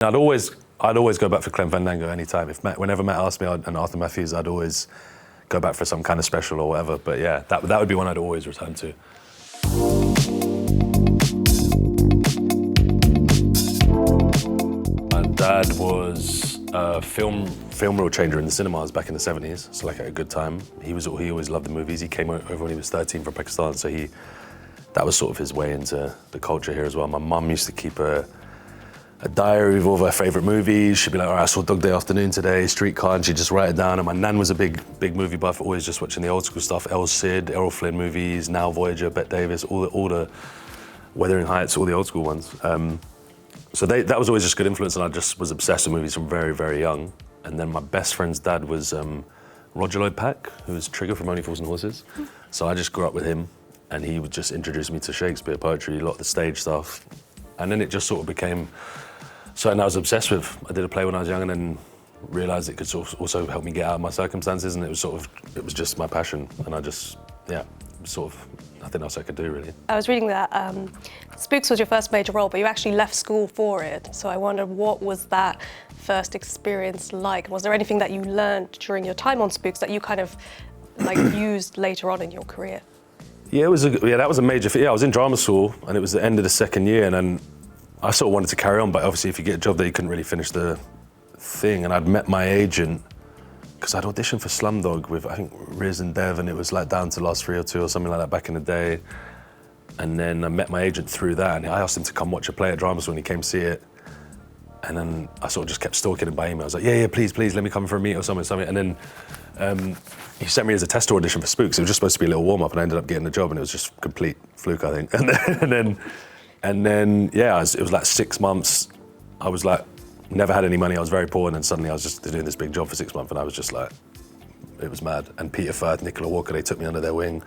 I'd always go back for Clem Fandango anytime. Whenever Matt asked me and Arthur Matthews, I'd always go back for some kind of special or whatever. But yeah, that would be one I'd always return to. My dad was a film rule changer in the cinemas back in the 70s, so like at a good time. He always loved the movies. He came over when he was 13 from Pakistan, so that was sort of his way into the culture here as well. My mum used to keep a diary of all of her favourite movies. She'd be like, all right, I saw Dog Day Afternoon today, Streetcar, and she'd just write it down. And my nan was a big movie buff, always just watching the old school stuff, El Cid, Errol Flynn movies, Now Voyager, Bette Davis, all the Wuthering Heights, all the old school ones. So that was always just good influence, and I just was obsessed with movies from very, very young. And then my best friend's dad was Roger Lloyd Pack, who was Trigger from Only Fools and Horses. So I just grew up with him, and he would just introduce me to Shakespeare, poetry, a lot of the stage stuff. And then it just sort of became something I was obsessed with. I did a play when I was young and then realised it could sort of also help me get out of my circumstances, and it was just my passion, and I just, yeah, sort of nothing else I could do really. I was reading that Spooks was your first major role, but you actually left school for it. So I wondered, what was that first experience like? Was there anything that you learned during your time on Spooks that you kind of like used later on in your career? Yeah, that was a major thing. Yeah, I was in drama school and it was the end of the second year, and then I sort of wanted to carry on, but obviously if you get a job there, you couldn't really finish the thing. And I'd met my agent, because I'd auditioned for Slumdog with, I think, Riz and Dev, and it was like down to last 3 or 2 or something like that back in the day. And then I met my agent through that, and I asked him to come watch a play at drama school, and he came see it. And then I sort of just kept stalking him by email. I was like, yeah, please, let me come for a meet or something. And then he sent me as a tester audition for Spooks. It was just supposed to be a little warm-up, and I ended up getting the job, and it was just complete fluke, I think. And then, yeah, it was like 6 months. I was like, never had any money, I was very poor, and then suddenly I was just doing this big job for 6 months, and I was just like, it was mad. And Peter Firth, Nicola Walker, they took me under their wing.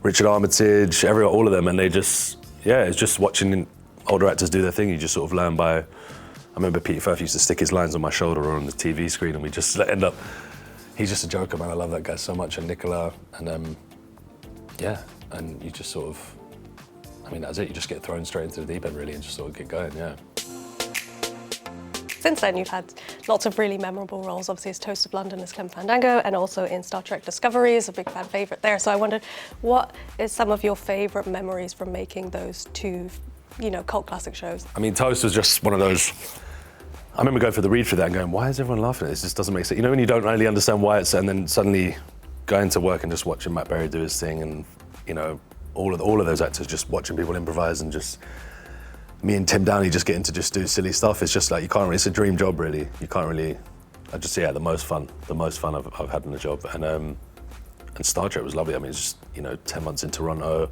Richard Armitage, all of them, and it's just watching older actors do their thing. You just sort of learn by, I remember Peter Firth used to stick his lines on my shoulder or on the TV screen, and we just end up, he's just a joker, man. I love that guy so much, and Nicola, and yeah, and you just sort of, I mean, that's it, you just get thrown straight into the deep end really and just sort of get going, yeah. Since then, you've had lots of really memorable roles. Obviously, as Toast of London as Clem Fandango, and also in Star Trek Discovery is a big fan favourite there. So I wondered, what is some of your favourite memories from making those two, cult classic shows? I mean, Toast was just one of those, I remember going for the read for that and going, why is everyone laughing at this? This doesn't make sense. You know, when you don't really understand why it's, and then suddenly going to work and just watching Matt Berry do his thing, and, all of those actors just watching people improvise, and just me and Tim Downey just getting to just do silly stuff. It's just like, it's a dream job really. You can't really, the most fun I've had in the job. And Star Trek was lovely. I mean, it's just, 10 months in Toronto,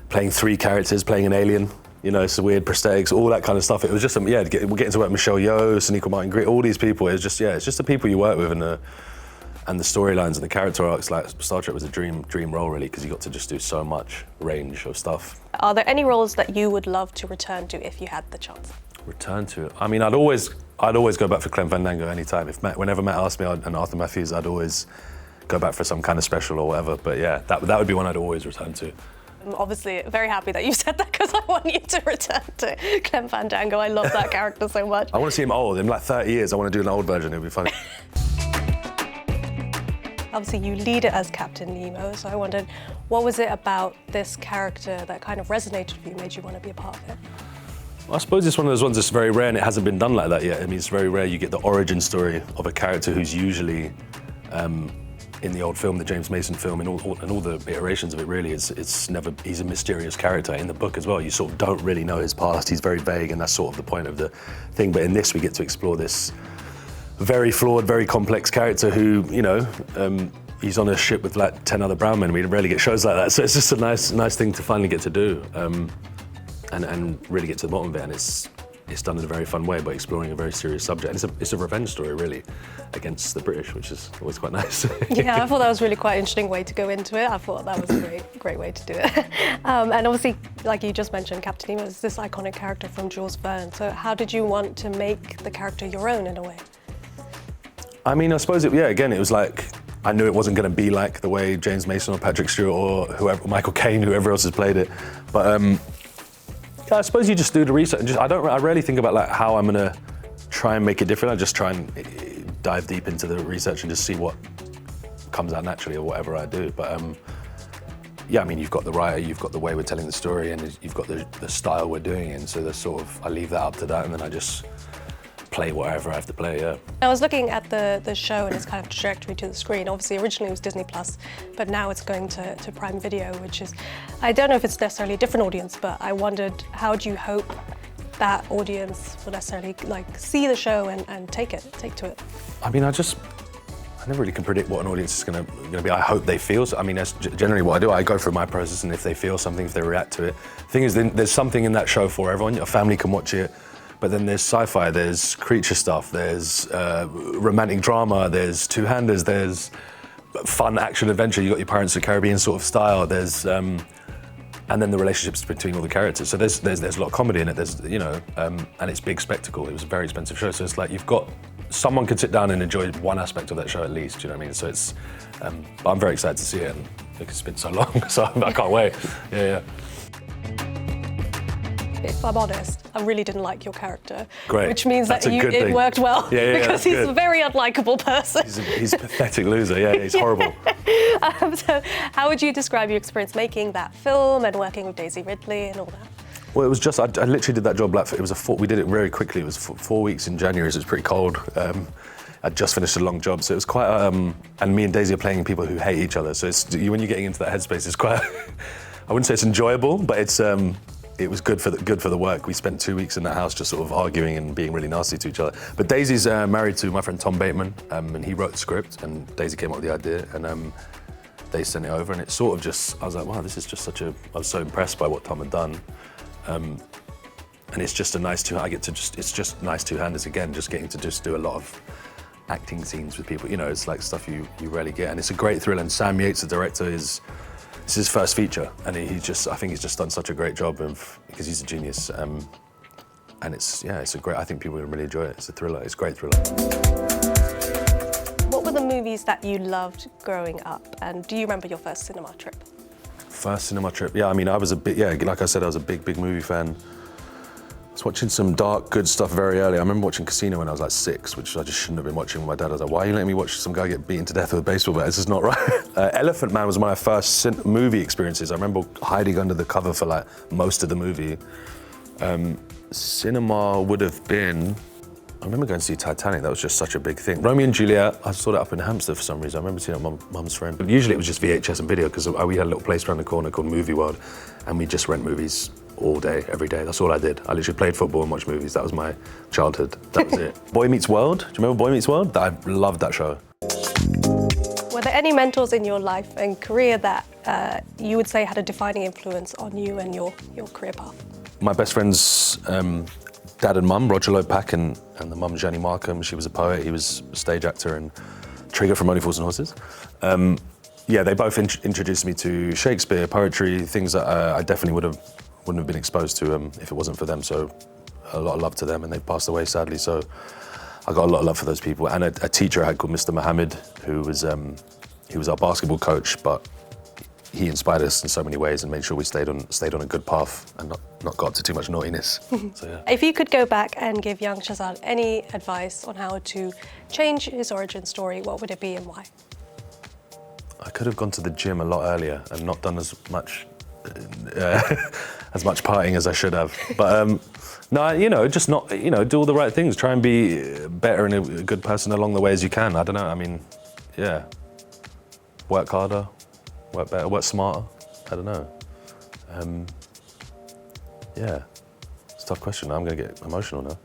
playing 3 characters, playing an alien, it's weird prosthetics, all that kind of stuff. It was just, we're getting to work with Michelle Yeoh, Sonequa Martin-Green, all these people. It's just the people you work with, and the storylines and the character arcs. Like Star Trek was a dream role really, because you got to just do so much range of stuff. Are there any roles that you would love to return to if you had the chance? Return to it? I mean, I'd always go back for Clem Fandango anytime. Whenever Matt asked me and Arthur Matthews, I'd always go back for some kind of special or whatever. But yeah, that would be one I'd always return to. I'm obviously very happy that you said that, because I want you to return to Clem Fandango. I love that character so much. I want to see him old. In like 30 years, I want to do an old version. It would be funny. Obviously, you lead it as Captain Nemo, so I wondered, what was it about this character that kind of resonated with you, made you want to be a part of it? I suppose it's one of those ones that's very rare, and it hasn't been done like that yet. I mean, it's very rare you get the origin story of a character who's usually, in the old film, the James Mason film, and all the iterations of it really, he's a mysterious character. In the book as well, you sort of don't really know his past. He's very vague, and that's sort of the point of the thing. But in this, we get to explore this very flawed, very complex character who, he's on a ship with like 10 other brown men. We rarely get shows like that, so it's just a nice thing to finally get to do, and really get to the bottom of it. And it's done in a very fun way by exploring a very serious subject. And it's a revenge story really against the British, which is always quite nice. Yeah, I thought that was really quite an interesting way to go into it. I thought that was a great way to do it. And obviously, like you just mentioned, Captain Nemo is this iconic character from Jules Verne. So how did you want to make the character your own in a way? I mean, I suppose again, it was like, I knew it wasn't going to be like the way James Mason or Patrick Stewart or whoever, Michael Caine, whoever else has played it. But I suppose you just do the research. I rarely think about like how I'm going to try and make it different. I just try and dive deep into the research and just see what comes out naturally or whatever I do. But yeah, I mean, you've got the writer, you've got the way we're telling the story, and you've got the style we're doing it in. So there's sort of, I leave that up to that, and then I just play whatever I have to play, yeah. I was looking at the show and its kind of trajectory to the screen. Obviously, originally it was Disney+, but now it's going to Prime Video, which is, I don't know if it's necessarily a different audience, but I wondered, how do you hope that audience will necessarily like see the show and take to it? I mean, I never really can predict what an audience is gonna be. I hope they feel. I mean, that's generally what I do. I go through my process, and if they feel something, if they react to it. The thing is, there's something in that show for everyone. A family can watch it, but then there's sci-fi, there's creature stuff, there's romantic drama, there's two-handers, there's fun action adventure. You got your Pirates of the Caribbean sort of style. There's and then the relationships between all the characters. So there's a lot of comedy in it. There's and it's big spectacle. It was a very expensive show, so it's like you've got. Someone could sit down and enjoy one aspect of that show at least, you know what I mean? So it's, but I'm very excited to see it, and because it's been so long, so I can't wait. Yeah. If I'm honest, I really didn't like your character. Great. Which means That's that it worked well. Yeah, because he's a very unlikable person. He's a pathetic loser, yeah, he's horrible. So how would you describe your experience making that film and working with Daisy Ridley and all that? Well, it was just, I literally did that job, we did it very quickly. It was 4 weeks in January, so it was pretty cold. I'd just finished a long job, so it was quite, and me and Daisy are playing people who hate each other, so when you're getting into that headspace, it's quite, I wouldn't say it's enjoyable, but it was good for the work. We spent 2 weeks in that house just sort of arguing and being really nasty to each other. But Daisy's married to my friend Tom Bateman, and he wrote the script, and Daisy came up with the idea, and they sent it over, and it sort of just, I was like, wow, this is just I was so impressed by what Tom had done. And it's just a nice it's just nice two-handers again, just getting to just do a lot of acting scenes with people. You know, it's like stuff you rarely get, and it's a great thrill. And Sam Yates, the director, it's his first feature, and I think he's just done such a great job because he's a genius. And it's a great. I think people will really enjoy it. It's a thriller. It's a great thriller. What were the movies that you loved growing up, and do you remember your first cinema trip? First cinema trip, yeah. I mean, I was like I said, I was a big movie fan. I was watching some dark, good stuff very early. I remember watching Casino when I was like 6, which I just shouldn't have been watching with my dad. I was like, why are you letting me watch some guy get beaten to death with a baseball bat? This is not right. Elephant Man was my first movie experiences. I remember hiding under the cover for like most of the movie. Cinema would have been, I remember going to see Titanic. That was just such a big thing. Romeo and Juliet, I saw that up in Hampstead for some reason. I remember seeing it with my mum's friend. But usually it was just VHS and video, because we had a little place around the corner called Movie World, and we just rent movies all day, every day. That's all I did. I literally played football and watched movies. That was my childhood. That was it. Boy Meets World. Do you remember Boy Meets World? I loved that show. Were there any mentors in your life and career that you would say had a defining influence on you and your career path? My best friend's dad and mum, Roger Lopack, and the mum, Jenny Markham. She was a poet. He was a stage actor, and Trigger from Only Fools and Horses. They both introduced me to Shakespeare, poetry, things that I definitely wouldn't have been exposed to if it wasn't for them. So a lot of love to them, and they've passed away sadly. So I got a lot of love for those people. And a teacher I had called Mr. Mohammed, who was our basketball coach, but he inspired us in so many ways and made sure we stayed on a good path and not got to too much naughtiness. So, yeah. If you could go back and give young Shazad any advice on how to change his origin story, what would it be and why? I could have gone to the gym a lot earlier and not done as much partying as I should have. But no, just not, do all the right things. Try and be better and a good person along the way as you can. I don't know. I mean, yeah. Work harder. Work better, work smarter, I don't know. It's a tough question. I'm going to get emotional now.